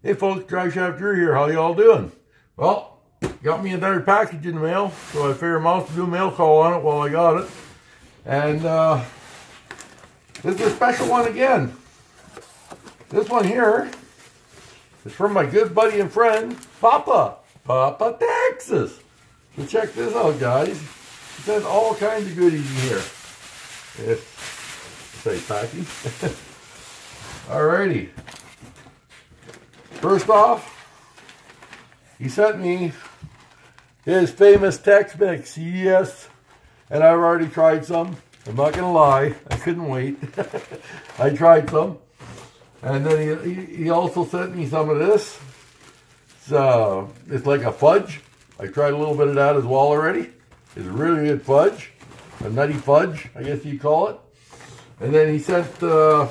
Hey folks, DriveShaft Drew here. How y'all doing? Well, got me another package in the mail, so I figured I might do a mail call on it while I got it. And this is a special one again. This one here is from my good buddy and friend, Papa Texas. So check this out, guys. He sent all kinds of goodies in here. Say packing. Alrighty. First off, he sent me his famous Tex Mix. Yes, and I've already tried some. I'm not gonna lie, I couldn't wait. I tried some, and then he also sent me some of this. It's like a fudge. I tried a little bit of that as well already. It's really good fudge, a nutty fudge, I guess you'd call it. And then he sent for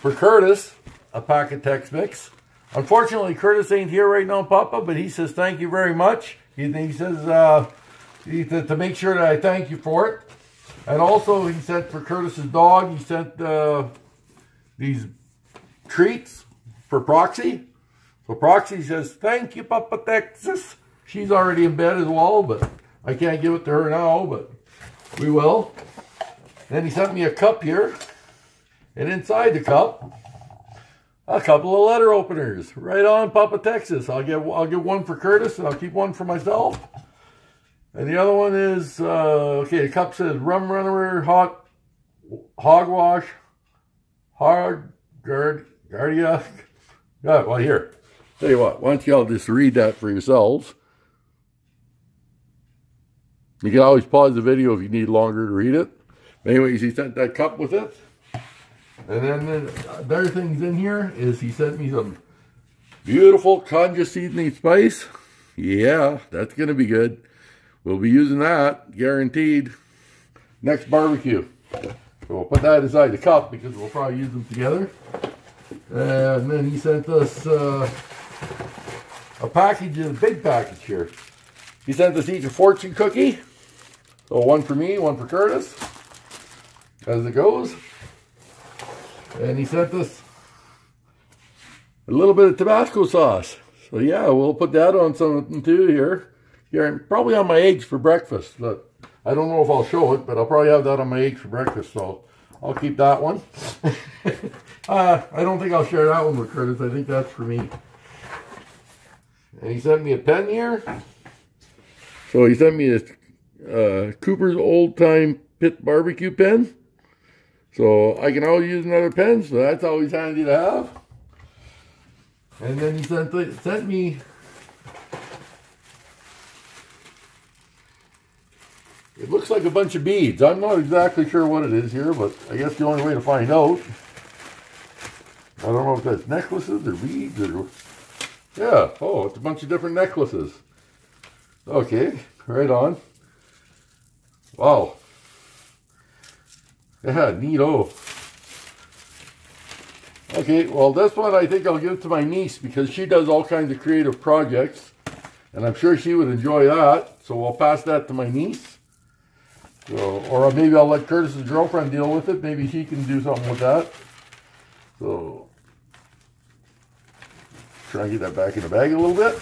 Curtis a pack of Tex Mix. Unfortunately, Curtis ain't here right now, Papa, but he says thank you very much. He says to make sure that I thank you for it. And also, he sent for Curtis's dog, he sent these treats for Proxy. So Proxy says, thank you, Papa Texas. She's already in bed as well, but I can't give it to her now, but we will. Then he sent me a cup here, and inside the cup, a couple of letter openers. Right on, Papa Texas. I'll give one for Curtis, and I'll keep one for myself. And the other one is, okay, the cup says Rum Runner, Hogwash, Guardia. Yeah, well, here. Tell you what, why don't y'all just read that for yourselves. You can always pause the video if you need longer to read it. Anyways, he sent that cup with it. And then the other things in here is he sent me some beautiful conja seasoning spice. Yeah, that's going to be good. We'll be using that, guaranteed, next barbecue. So we'll put that inside the cup because we'll probably use them together. And then he sent us a package, a big package here. He sent us each a fortune cookie. So one for me, one for Curtis, as it goes. And he sent us a little bit of Tabasco sauce. So yeah, we'll put that on something too here. Probably on my eggs for breakfast. But I don't know if I'll show it, but I'll probably have that on my eggs for breakfast. So I'll keep that one. I don't think I'll share that one with Curtis. I think that's for me. And he sent me a pen here. So he sent me this Cooper's Old Time Pit Barbecue pen. So I can always use another pen, so that's always handy to have. And then he sent me, it looks like a bunch of beads. I'm not exactly sure what it is here, but I guess the only way to find out. I don't know if that's necklaces or beads or, yeah, oh, it's a bunch of different necklaces. Okay, right on. Wow. Yeah, neato. Okay, well this one I think I'll give to my niece because she does all kinds of creative projects. And I'm sure she would enjoy that. So I'll pass that to my niece. So, or maybe I'll let Curtis's girlfriend deal with it. Maybe she can do something with that. So, try and get that back in the bag a little bit.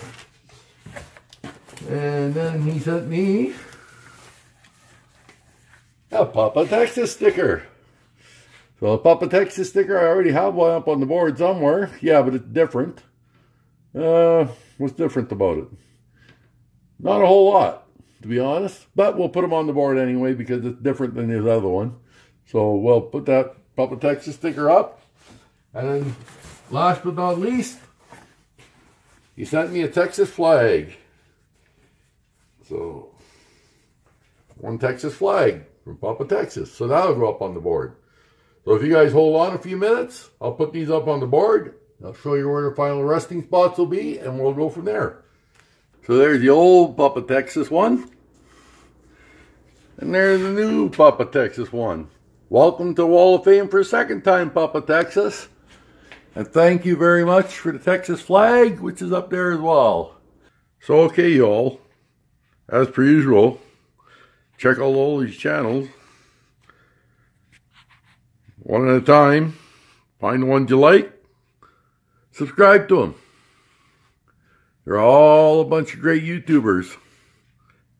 And then he sent me a Papa Texas sticker. So a Papa Texas sticker, I already have one up on the board somewhere. Yeah, but it's different. What's different about it? Not a whole lot, to be honest. But we'll put them on the board anyway because it's different than his other one. So we'll put that Papa Texas sticker up. And then, last but not least, he sent me a Texas flag. So, one Texas flag from Papa Texas. So that'll go up on the board. So if you guys hold on a few minutes, I'll put these up on the board. I'll show you where the final resting spots will be, and we'll go from there. So there's the old Papa Texas one. And there's the new Papa Texas one. Welcome to Wall of Fame for a second time, Papa Texas. And thank you very much for the Texas flag, which is up there as well. So okay, y'all. As per usual, check out all these channels. One at a time. Find the ones you like. subscribe to them. They're all a bunch of great YouTubers.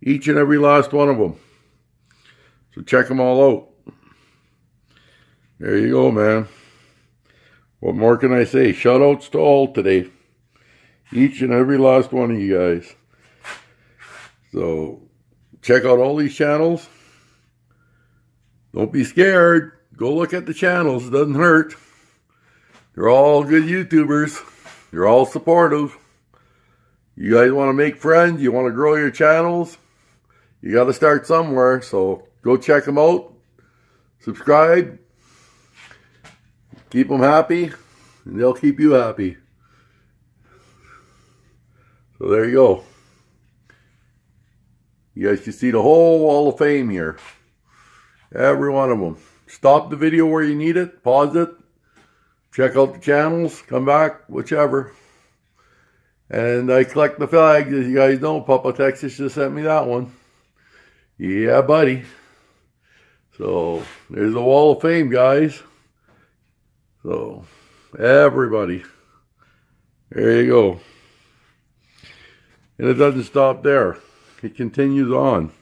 Each and every last one of them. So check them all out. There you go, man. What more can I say? Shout outs to all today. Each and every last one of you guys. So check out all these channels. Don't be scared. Go look at the channels. It doesn't hurt. They're all good YouTubers. They're all supportive. You guys want to make friends? You want to grow your channels? You got to start somewhere. So go check them out. Subscribe. Keep them happy. And they'll keep you happy. So there you go. You guys can see the whole wall of fame here. Every one of them. Stop the video where you need it. Pause it. Check out the channels. Come back. Whichever. And I collect the flags. As you guys know, Papa Texas just sent me that one. Yeah, buddy. So, there's the wall of fame, guys. So, everybody. There you go. And it doesn't stop there. It continues on.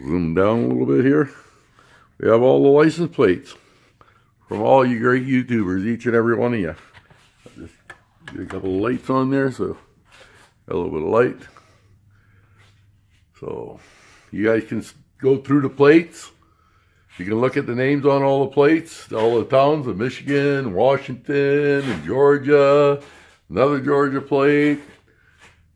Zoom down a little bit here. We have all the license plates from all you great YouTubers, each and every one of you. I'll just get a couple of lights on there, so a little bit of light. So you guys can go through the plates. You can look at the names on all the plates, all the towns of Michigan, Washington, and Georgia, another Georgia plate.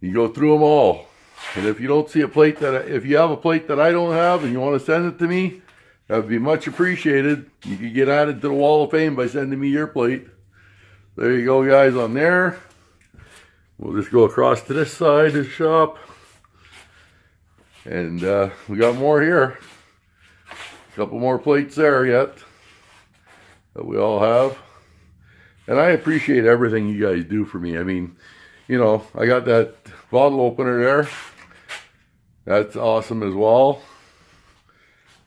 You go through them all. And if you don't see a plate if you have a plate that I don't have and you want to send it to me, that would be much appreciated. You can get added to the wall of fame by sending me your plate. There you go, guys, on there. We'll just go across to this side of the shop. And we got more here. A couple more plates there yet that we all have. And I appreciate everything you guys do for me. I mean, you know, I got that bottle opener there. That's awesome as well.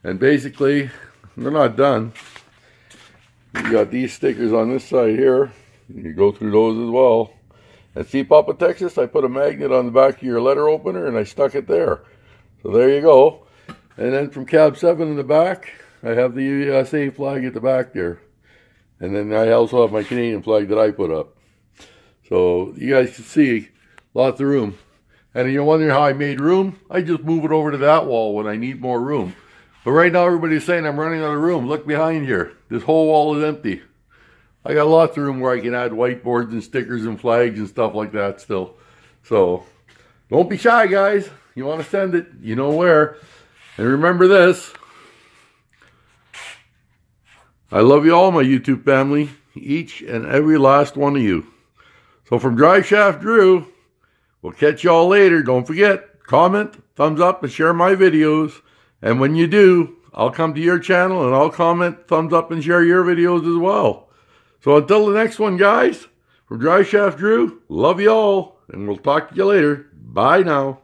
And basically, they're not done. You got these stickers on this side here. You go through those as well. And see, Papa Texas, I put a magnet on the back of your letter opener and I stuck it there. So there you go. And then from cab 7 in the back, I have the USA flag at the back there. And then I also have my Canadian flag that I put up. So you guys can see lots of room. And you're wondering how I made room? I just move it over to that wall when I need more room. But right now everybody's saying I'm running out of room. Look behind here. This whole wall is empty. I got lots of room where I can add whiteboards and stickers and flags and stuff like that still. So don't be shy, guys. You want to send it, you know where. And remember this. I love you all, my YouTube family. Each and every last one of you. So from DriveShaft Drew, we'll catch y'all later. Don't forget, comment, thumbs up, and share my videos. And when you do, I'll come to your channel and I'll comment, thumbs up, and share your videos as well. So until the next one, guys, from DriveShaft Drew, love you all, and we'll talk to you later. Bye now.